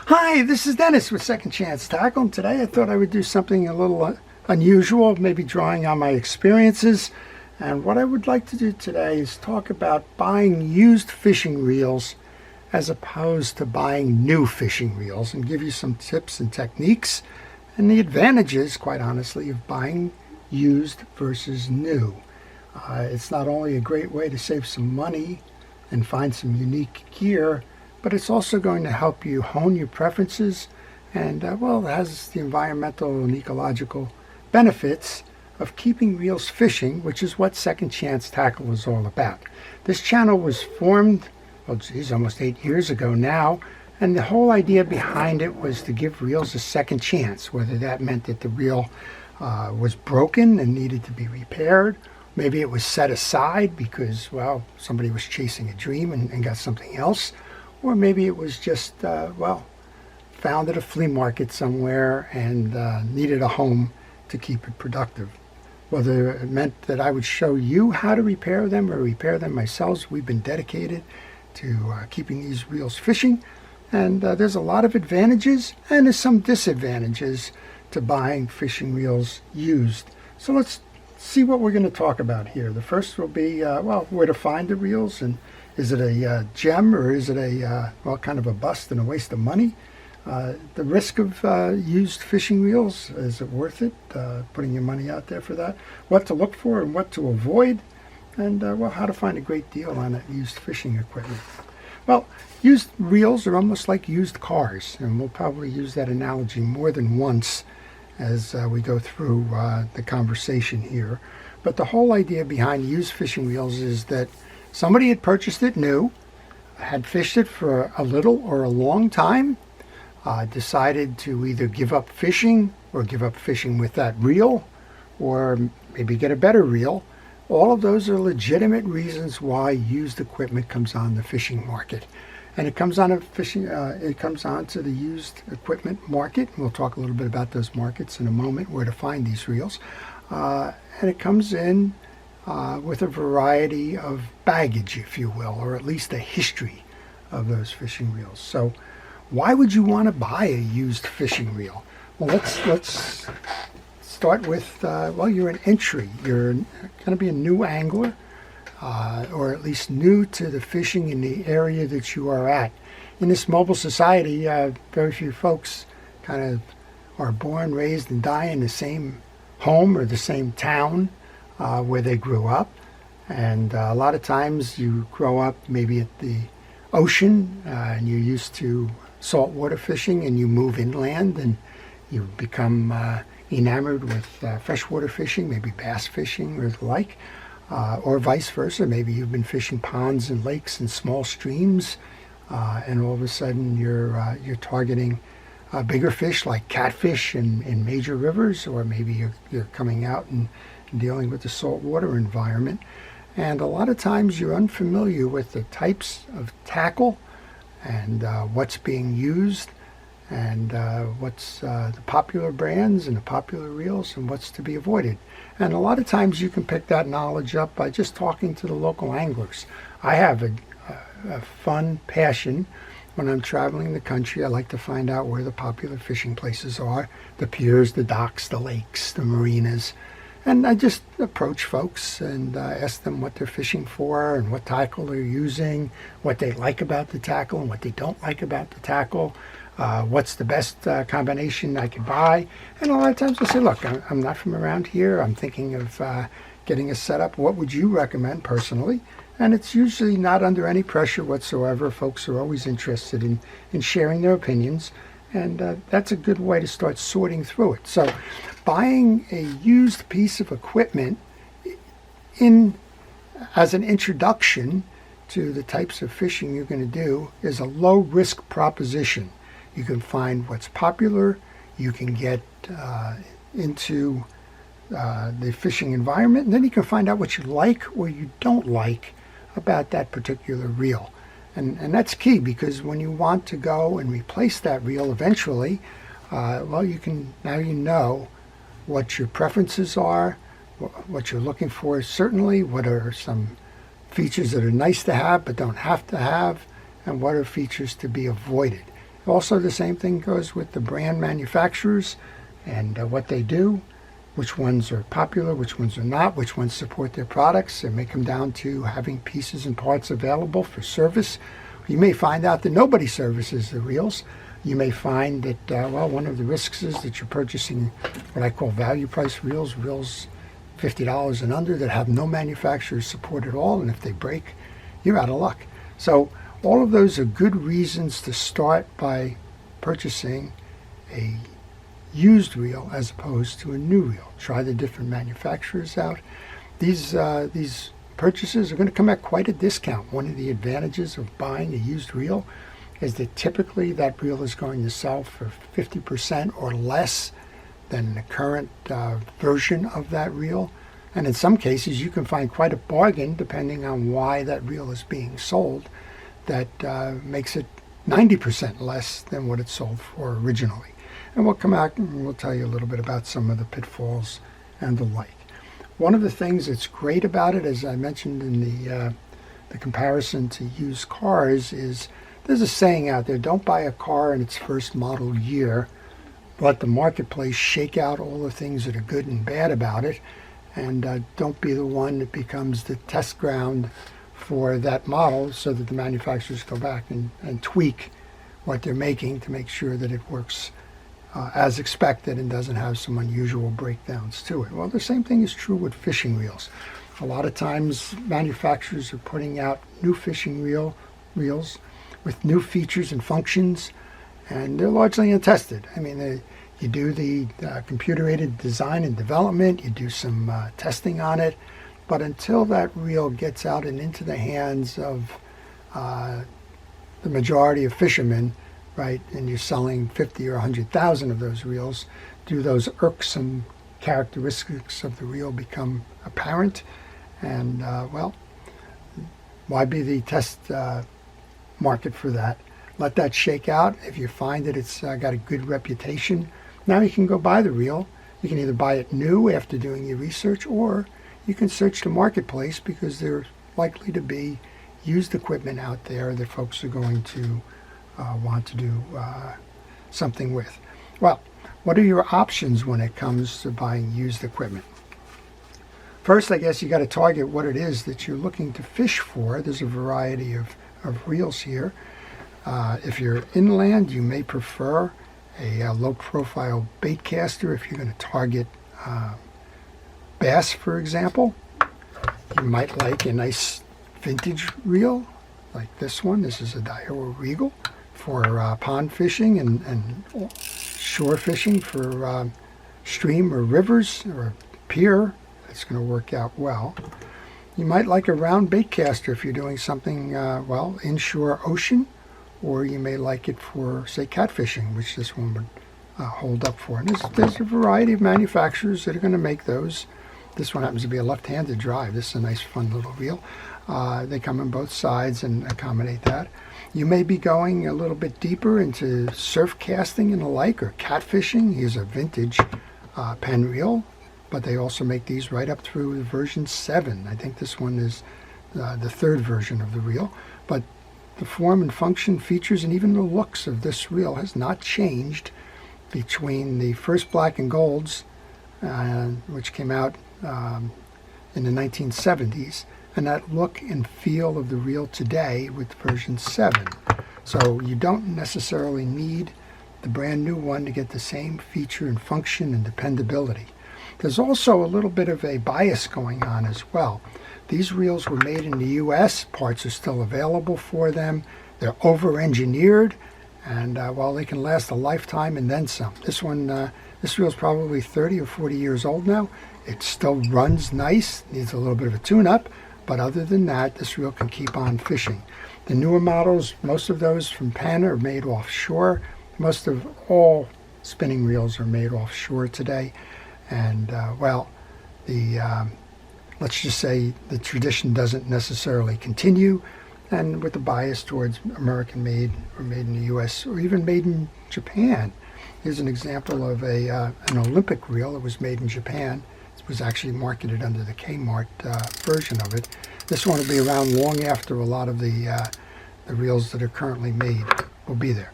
Hi, this is Dennis with Second Chance Tackle, and today I thought I would do something a little unusual, maybe drawing on my experiences. And what I would like to do today is talk about buying used fishing reels as opposed to buying new fishing reels, and give you some tips and techniques and the advantages, quite honestly, of buying used versus new. It's not only a great way to save some money and find some unique gear, but it's also going to help you hone your preferences, and well, it has the environmental and ecological benefits of keeping reels fishing, which is what Second Chance Tackle is all about. This channel was formed, well, geez, almost 8 years ago now, and the whole idea behind it was to give reels a second chance, whether that meant that the reel was broken and needed to be repaired. Maybe it was set aside because, well, somebody was chasing a dream and got something else. Or maybe it was just, well, found at a flea market somewhere and needed a home to keep it productive. Whether it meant that I would show you how to repair them or repair them myself, we've been dedicated to keeping these reels fishing. And there's a lot of advantages and there's some disadvantages to buying fishing reels used. So let's see what we're going to talk about here. The first will be, well, where to find the reels, and is it a gem, or is it a, well, kind of a bust and a waste of money? The risk of used fishing reels, is it worth it, putting your money out there for that? What to look for and what to avoid, and, well, how to find a great deal on that used fishing equipment. Well, used reels are almost like used cars, and we'll probably use that analogy more than once as we go through the conversation here. But the whole idea behind used fishing reels is that somebody had purchased it new, had fished it for a little or a long time, decided to either give up fishing or give up fishing with that reel, or maybe get a better reel. All of those are legitimate reasons why used equipment comes on the fishing market. And it comes on it comes onto the used equipment market. We'll talk a little bit about those markets in a moment, where to find these reels. And it comes in with a variety of baggage, if you will, or at least a history of those fishing reels. So why would you want to buy a used fishing reel? Well, let's start with, well, you're an entry. You're going to be a new angler, or at least new to the fishing in the area that you are at. In this mobile society, very few folks kind of are born, raised, and die in the same home or the same town where they grew up. And a lot of times you grow up maybe at the ocean, and you're used to saltwater fishing, and you move inland and you become enamored with freshwater fishing, maybe bass fishing or the like, or vice versa. Maybe you've been fishing ponds and lakes and small streams, and all of a sudden you're targeting bigger fish like catfish in major rivers, or maybe you're coming out and dealing with the saltwater environment. And a lot of times you're unfamiliar with the types of tackle and what's being used, and what's the popular brands and the popular reels, and what's to be avoided. And a lot of times you can pick that knowledge up by just talking to the local anglers. I have a fun passion when I'm traveling the country. I like to find out where the popular fishing places are, the piers, the docks, the lakes, the marinas. And I just approach folks and ask them what they're fishing for and what tackle they're using, what they like about the tackle and what they don't like about the tackle, what's the best combination I could buy. And a lot of times I say, look, I'm not from around here. I'm thinking of getting a setup. What would you recommend personally? And it's usually not under any pressure whatsoever. Folks are always interested in sharing their opinions. And that's a good way to start sorting through it. So buying a used piece of equipment as an introduction to the types of fishing you're going to do is a low risk proposition. You can find what's popular. You can get into the fishing environment, and then you can find out what you like or you don't like about that particular reel. And that's key, because when you want to go and replace that reel eventually, well, now you know what your preferences are, what you're looking for, certainly, what are some features that are nice to have but don't have to have, and what are features to be avoided. Also, the same thing goes with the brand manufacturers and what they do, which ones are popular, which ones are not, which ones support their products. It may come down to having pieces and parts available for service. You may find out that nobody services the reels. You may find that, one of the risks is that you're purchasing what I call value price reels, reels $50 and under that have no manufacturer support at all, and if they break, you're out of luck. So all of those are good reasons to start by purchasing a used reel as opposed to a new reel. Try the different manufacturers out. These purchases are going to come at quite a discount. One of the advantages of buying a used reel is that typically that reel is going to sell for 50% or less than the current version of that reel. And in some cases, you can find quite a bargain depending on why that reel is being sold that makes it 90% less than what it sold for originally. And we'll come back and we'll tell you a little bit about some of the pitfalls and the like. One of the things that's great about it, as I mentioned in the comparison to used cars, is there's a saying out there: don't buy a car in its first model year. Let the marketplace shake out all the things that are good and bad about it, and don't be the one that becomes the test ground for that model, so that the manufacturers go back and tweak what they're making to make sure that it works as expected and doesn't have some unusual breakdowns to it. Well, the same thing is true with fishing reels. A lot of times manufacturers are putting out new fishing reels with new features and functions, and they're largely untested. I mean, you do the computer-aided design and development, you do some testing on it, but until that reel gets out and into the hands of the majority of fishermen, right, and you're selling 50 or 100,000 of those reels, do those irksome characteristics of the reel become apparent? And, why be the test market for that? Let that shake out. If you find that it's got a good reputation, now you can go buy the reel. You can either buy it new after doing your research, or you can search the marketplace, because there's likely to be used equipment out there that folks are going to want to do something with. Well, what are your options when it comes to buying used equipment? First, I guess you got to target what it is that you're looking to fish for. There's a variety of reels here. If you're inland, you may prefer a low-profile bait caster. If you're going to target bass, for example, you might like a nice vintage reel like this one. This is a Daiwa Regal for pond fishing and shore fishing, for stream or rivers or pier. It's going to work out well. You might like a round bait caster if you're doing something, inshore ocean, or you may like it for, say, catfishing, which this one would hold up for. And there's a variety of manufacturers that are going to make those. This one happens to be a left-handed drive. This is a nice, fun little reel. They come in both sides and accommodate that. You may be going a little bit deeper into surf casting and the like, or catfishing. Here's a vintage pen reel, but they also make these right up through version 7. I think this one is the third version of the reel. But the form and function, features, and even the looks of this reel has not changed between the first black and golds, which came out in the 1970s, and that look and feel of the reel today with version 7. So you don't necessarily need the brand new one to get the same feature and function and dependability. There's also a little bit of a bias going on as well. These reels were made in the US, parts are still available for them, they're over-engineered, and while they can last a lifetime and then some. This reel is probably 30 or 40 years old now. It still runs nice, needs a little bit of a tune-up, but other than that, this reel can keep on fishing. The newer models, most of those from Penn, are made offshore. Most of all spinning reels are made offshore today. And, let's just say the tradition doesn't necessarily continue, and with the bias towards American-made or made in the U.S. or even made in Japan. Here's an example of an Olympic reel that was made in Japan. It was actually marketed under the Kmart version of it. This one will be around long after a lot of the reels that are currently made will be there.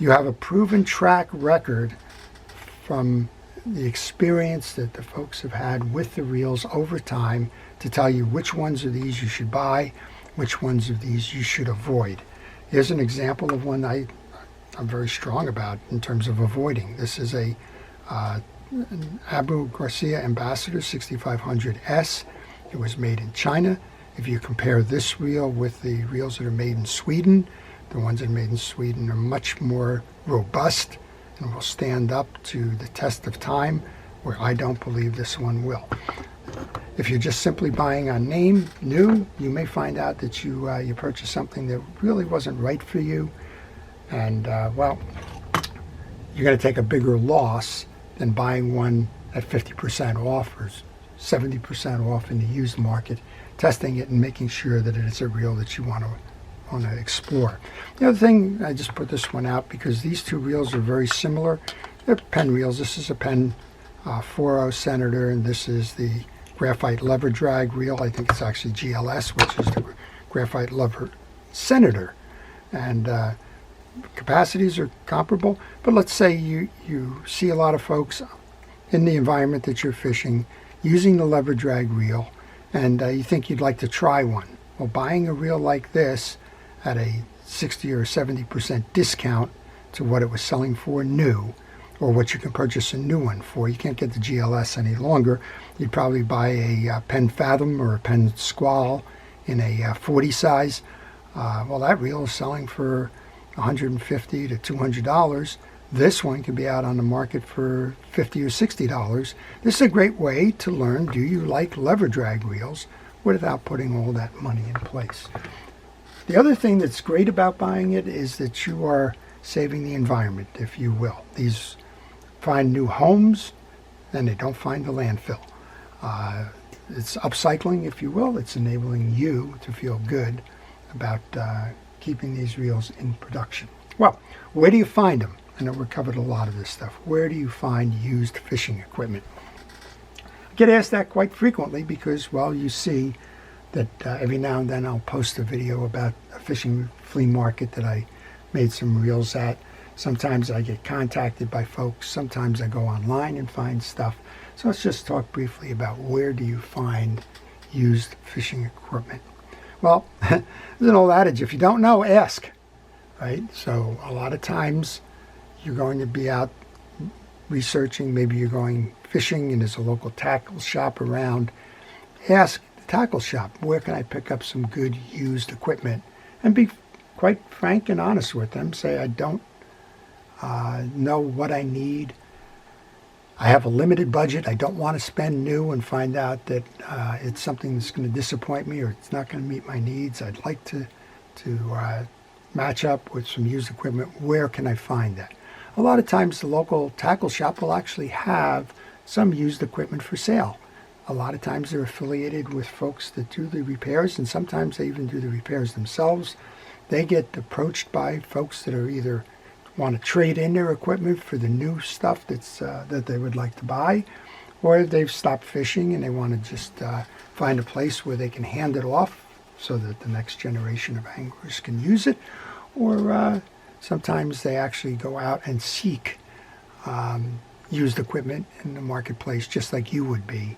You have a proven track record from the experience that the folks have had with the reels over time to tell you which ones of these you should buy, which ones of these you should avoid. Here's an example of one I'm very strong about in terms of avoiding. This is an Abu Garcia Ambassador 6500S. It was made in China. If you compare this reel with the reels that are made in Sweden, the ones that are made in Sweden are much more robust and will stand up to the test of time, where I don't believe this one will. If you're just simply buying on name, new, you may find out that you purchased something that really wasn't right for you, and well, you're going to take a bigger loss than buying one at 50% off or 70% off in the used market, testing it and making sure that it is a reel that you want to explore. The other thing, I just put this one out because these two reels are very similar. They're Penn reels. This is a Penn 4.0 Senator, and this is the Graphite Lever Drag reel. I think it's actually GLS, which is the Graphite Lever Senator. And capacities are comparable, but let's say you see a lot of folks in the environment that you're fishing using the lever drag reel, and you think you'd like to try one. Well, buying a reel like this at a 60 or 70% discount to what it was selling for new, or what you can purchase a new one for. You can't get the GLS any longer. You'd probably buy a Penn Fathom or a Penn Squall in a 40 size. Well, that reel is selling for $150 to $200. This one could be out on the market for $50 or $60. This is a great way to learn, do you like lever drag reels without putting all that money in place. The other thing that's great about buying it is that you are saving the environment, if you will. These find new homes, and they don't find the landfill. It's upcycling, if you will. It's enabling you to feel good about keeping these reels in production. Well, where do you find them? I know we've covered a lot of this stuff. Where do you find used fishing equipment? I get asked that quite frequently because, well, you see that every now and then I'll post a video about a fishing flea market that I made some reels at. Sometimes I get contacted by folks. Sometimes I go online and find stuff. So let's just talk briefly about where do you find used fishing equipment. Well, there's an old adage, if you don't know, ask, right? So a lot of times you're going to be out researching, maybe you're going fishing and there's a local tackle shop around. Ask the tackle shop, where can I pick up some good used equipment? And be quite frank and honest with them. Say, I don't know what I need. I have a limited budget. I don't want to spend new and find out that it's something that's going to disappoint me or it's not going to meet my needs. I'd like to match up with some used equipment. Where can I find that? A lot of times the local tackle shop will actually have some used equipment for sale. A lot of times they're affiliated with folks that do the repairs, and sometimes they even do the repairs themselves. They get approached by folks that are either want to trade in their equipment for the new stuff that they would like to buy, or they've stopped fishing and they want to just find a place where they can hand it off so that the next generation of anglers can use it, or sometimes they actually go out and seek used equipment in the marketplace just like you would be.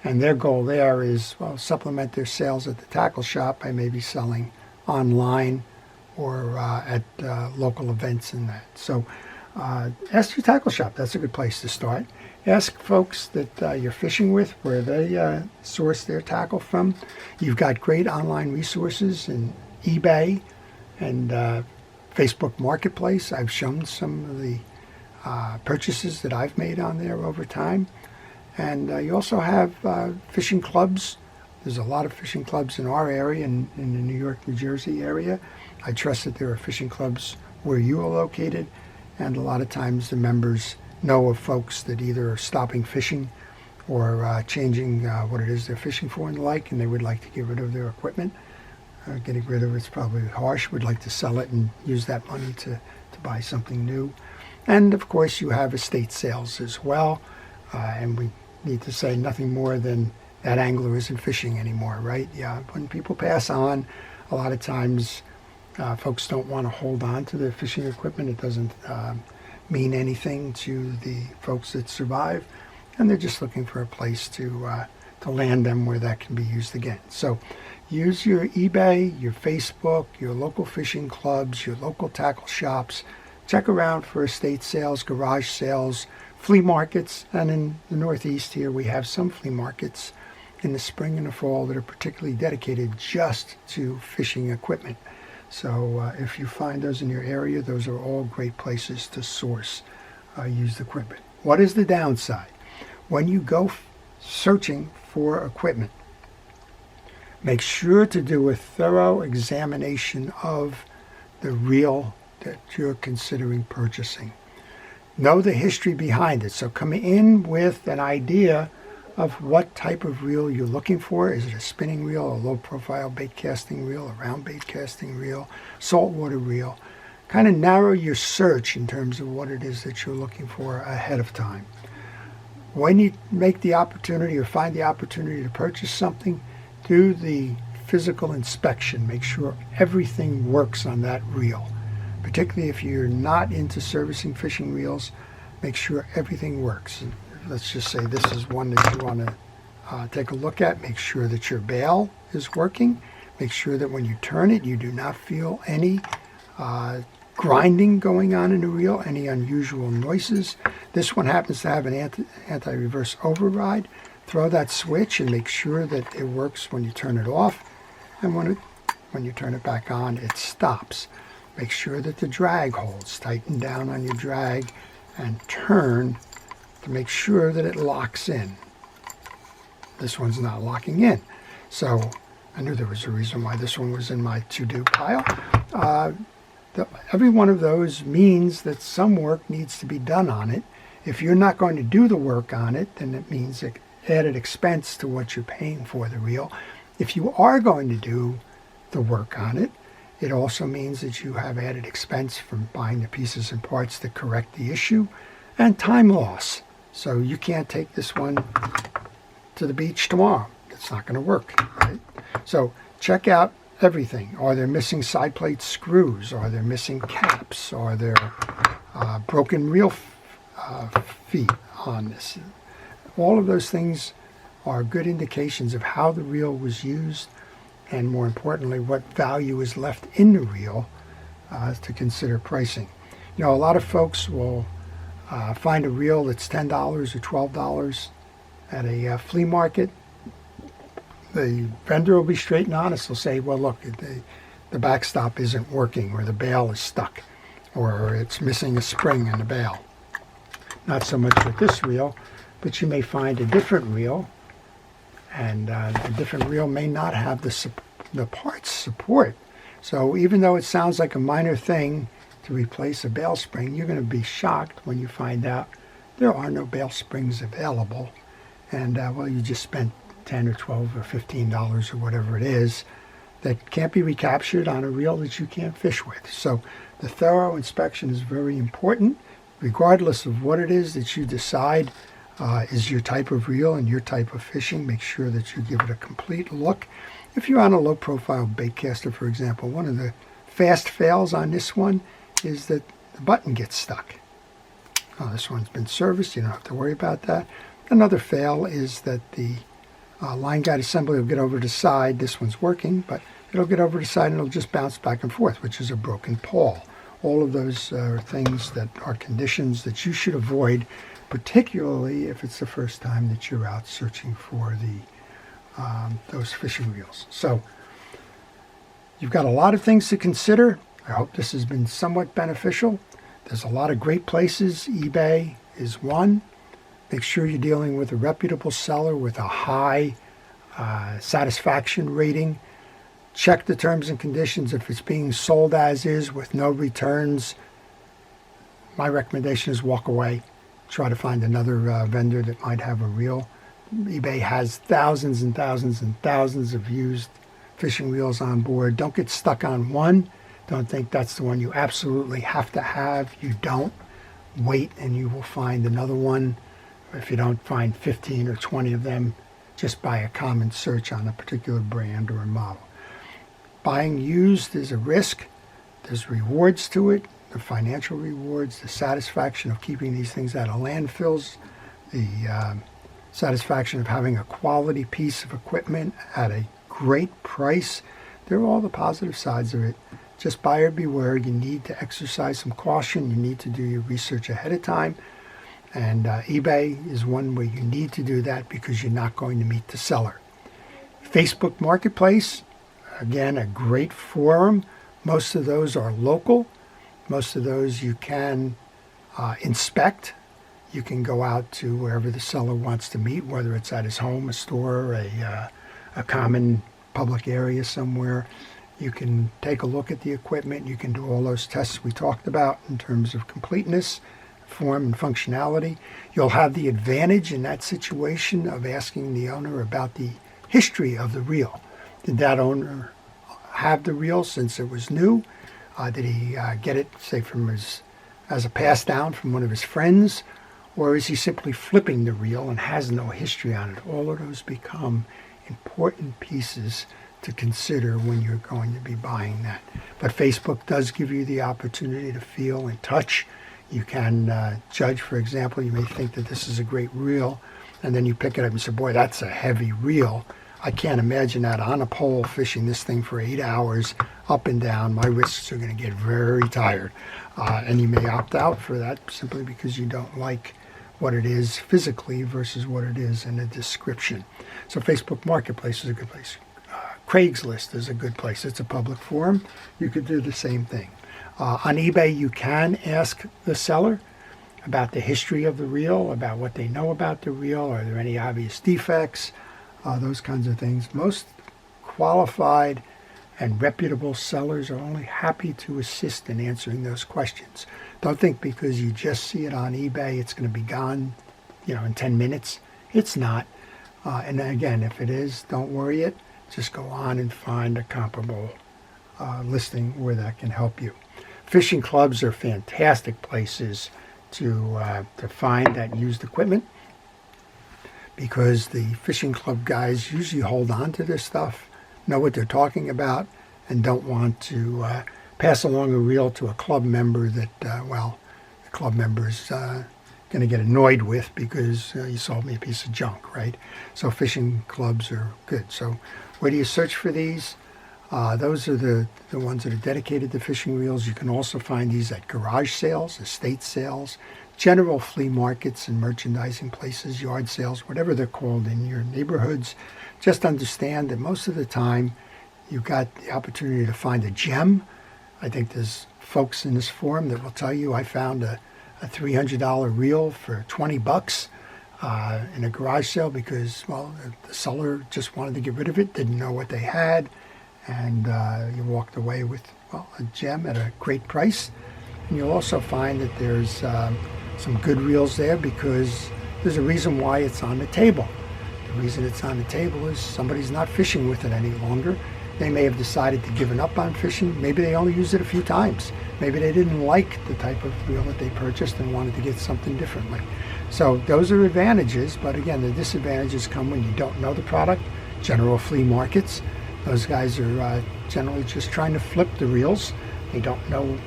And their goal there is, well, supplement their sales at the tackle shop by maybe selling online or at local events and that. So ask your tackle shop. That's a good place to start. Ask folks that you're fishing with where they source their tackle from. You've got great online resources in eBay and Facebook Marketplace. I've shown some of the purchases that I've made on there over time. And you also have fishing clubs. There's a lot of fishing clubs in our area, in the New York, New Jersey area. I trust that there are fishing clubs where you are located, and a lot of times the members know of folks that either are stopping fishing or changing what it is they're fishing for and the like, and they would like to get rid of their equipment. Getting rid of it's probably harsh. Would like to sell it and use that money to buy something new. And of course you have estate sales as well, and we need to say nothing more than that angler isn't fishing anymore, right? Yeah, when people pass on, a lot of times Folks don't want to hold on to their fishing equipment. It doesn't mean anything to the folks that survive, and they're just looking for a place to land them where that can be used again. So use your eBay, your Facebook, your local fishing clubs, your local tackle shops. Check around for estate sales, garage sales, flea markets, and in the Northeast here we have some flea markets in the spring and the fall that are particularly dedicated just to fishing equipment. So if you find those in your area, those are all great places to source used equipment. What is the downside? When you go searching for equipment, make sure to do a thorough examination of the reel that you're considering purchasing. Know the history behind it. So come in with an idea of what type of reel you're looking for. Is it a spinning reel, a low profile bait casting reel, a round bait casting reel, saltwater reel? Kind of narrow your search in terms of what it is that you're looking for ahead of time. When you make the opportunity or find the opportunity to purchase something, do the physical inspection. Make sure everything works on that reel. Particularly if you're not into servicing fishing reels, make sure everything works. Let's just say this is one that you want to take a look at. Make sure that your bail is working. Make sure that when you turn it, you do not feel any grinding going on in the reel, any unusual noises. This one happens to have an anti-reverse override. Throw that switch and make sure that it works when you turn it off. And when you turn it back on, it stops. Make sure that the drag holds. Tighten down on your drag and turn to make sure that it locks in. This one's not locking in. So I knew there was a reason why this one was in my to-do pile. Every one of those means that some work needs to be done on it. If you're not going to do the work on it, then it means added expense to what you're paying for the reel. If you are going to do the work on it, it also means that you have added expense from buying the pieces and parts to correct the issue, and time loss. So you can't take this one to the beach tomorrow. It's not going to work, right? So check out everything. Are there missing side plate screws? Are there missing caps? Are there broken reel feet on this? All of those things are good indications of how the reel was used, and more importantly, what value is left in the reel to consider pricing. You know, a lot of folks will find a reel that's $10 or $12 at a flea market. The vendor will be straight and honest. They'll say, well, look, the backstop isn't working, or the bail is stuck, or it's missing a spring in the bail. Not so much with this reel, but you may find a different reel, and a different reel may not have the parts support. So even though it sounds like a minor thing to replace a bail spring, you're going to be shocked when you find out there are no bail springs available, and well, you just spent $10 or $12 or $15 or whatever it is that can't be recaptured on a reel that you can't fish with. So the thorough inspection is very important, regardless of what it is that you decide is your type of reel and your type of fishing. Make sure that you give it a complete look. If you're on a low profile bait caster, for example, one of the fast fails on this one is that the button gets stuck. Oh, this one's been serviced, you don't have to worry about that. Another fail is that the line guide assembly will get over the side. This one's working, but it'll get over the side and it'll just bounce back and forth, which is a broken pawl. All of those are things that are conditions that you should avoid, particularly if it's the first time that you're out searching for those fishing reels. So you've got a lot of things to consider. I hope this has been somewhat beneficial. There's a lot of great places. eBay is one. Make sure you're dealing with a reputable seller with a high satisfaction rating. Check the terms and conditions. If it's being sold as is with no returns, my recommendation is walk away. Try to find another vendor that might have a reel. eBay has thousands and thousands and thousands of used fishing reels on board. Don't get stuck on one. Don't think that's the one you absolutely have to have. You don't. Wait and you will find another one. If you don't find 15 or 20 of them, just buy a common search on a particular brand or a model. Buying used is a risk. There's rewards to it, the financial rewards, the satisfaction of keeping these things out of landfills, the satisfaction of having a quality piece of equipment at a great price. They're all the positive sides of it. Just buyer beware. You need to exercise some caution. You need to do your research ahead of time. And eBay is one where you need to do that because you're not going to meet the seller. Facebook Marketplace, again, a great forum. Most of those are local. Most of those you can inspect. You can go out to wherever the seller wants to meet, whether it's at his home, a store, a common public area somewhere. You can take a look at the equipment. You can do all those tests we talked about in terms of completeness, form, and functionality. You'll have the advantage in that situation of asking the owner about the history of the reel. Did that owner have the reel since it was new? Did he get it, say, as a pass down from one of his friends? Or is he simply flipping the reel and has no history on it? All of those become important pieces to consider when you're going to be buying that. But Facebook does give you the opportunity to feel and touch. You can judge, for example, you may think that this is a great reel, and then you pick it up and say, boy, that's a heavy reel. I can't imagine that on a pole fishing this thing for 8 hours up and down. My wrists are going to get very tired. And you may opt out for that simply because you don't like what it is physically versus what it is in a description. So Facebook Marketplace is a good place. Craigslist is a good place. It's a public forum. You could do the same thing. On eBay, you can ask the seller about the history of the reel, about what they know about the reel. Are there any obvious defects? Those kinds of things. Most qualified and reputable sellers are only happy to assist in answering those questions. Don't think because you just see it on eBay, it's going to be gone, in 10 minutes. It's not. And again, if it is, don't worry it. Just go on and find a comparable listing where that can help you. Fishing clubs are fantastic places to find that used equipment, because the fishing club guys usually hold on to their stuff, know what they're talking about, and don't want to pass along a reel to a club member that, the club member's going to get annoyed with because you sold me a piece of junk, right? So fishing clubs are good. So where do you search for these? Those are the ones that are dedicated to fishing reels. You can also find these at garage sales, estate sales, general flea markets and merchandising places, yard sales, whatever they're called in your neighborhoods. Just understand that most of the time you've got the opportunity to find a gem. I think there's folks in this forum that will tell you I found a $300 reel for $20 in a garage sale because, the seller just wanted to get rid of it, didn't know what they had, and you walked away with, a gem at a great price. And you'll also find that there's some good reels there because there's a reason why it's on the table. The reason it's on the table is somebody's not fishing with it any longer. They may have decided to give up on fishing. Maybe they only used it a few times. Maybe they didn't like the type of reel that they purchased and wanted to get something differently. So those are advantages, but again, the disadvantages come when you don't know the product. General flea markets, those guys are generally just trying to flip the reels. They don't know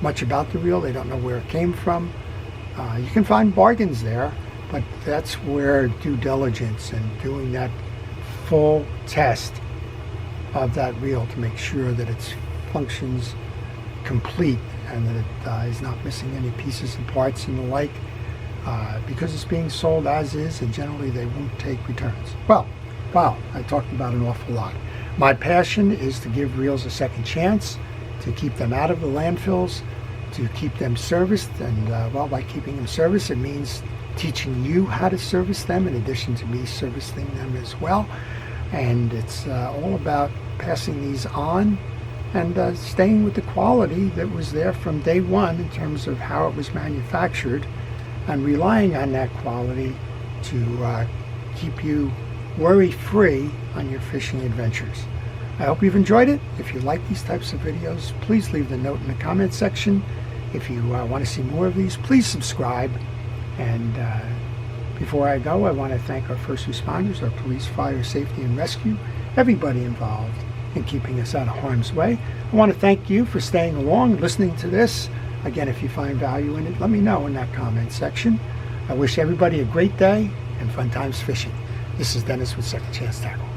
much about the reel. They don't know where it came from. You can find bargains there, but that's where due diligence and doing that full test of that reel to make sure that it functions complete and that it is not missing any pieces and parts and the like, because it's being sold as is, and generally they won't take returns. Well, wow, I talked about an awful lot. My passion is to give reels a second chance, to keep them out of the landfills, to keep them serviced, and by keeping them serviced, it means teaching you how to service them in addition to me servicing them as well. And it's all about passing these on and staying with the quality that was there from day one in terms of how it was manufactured, and relying on that quality to keep you worry-free on your fishing adventures. I hope you've enjoyed it. If you like these types of videos, please leave the note in the comment section. If you want to see more of these, please subscribe. And before I go, I want to thank our first responders, our police, fire, safety, and rescue, everybody involved and keeping us out of harm's way. I want to thank you for staying along, listening to this. Again, if you find value in it, let me know in that comment section. I wish everybody a great day and fun times fishing. This is Dennis with Second Chance Tackle.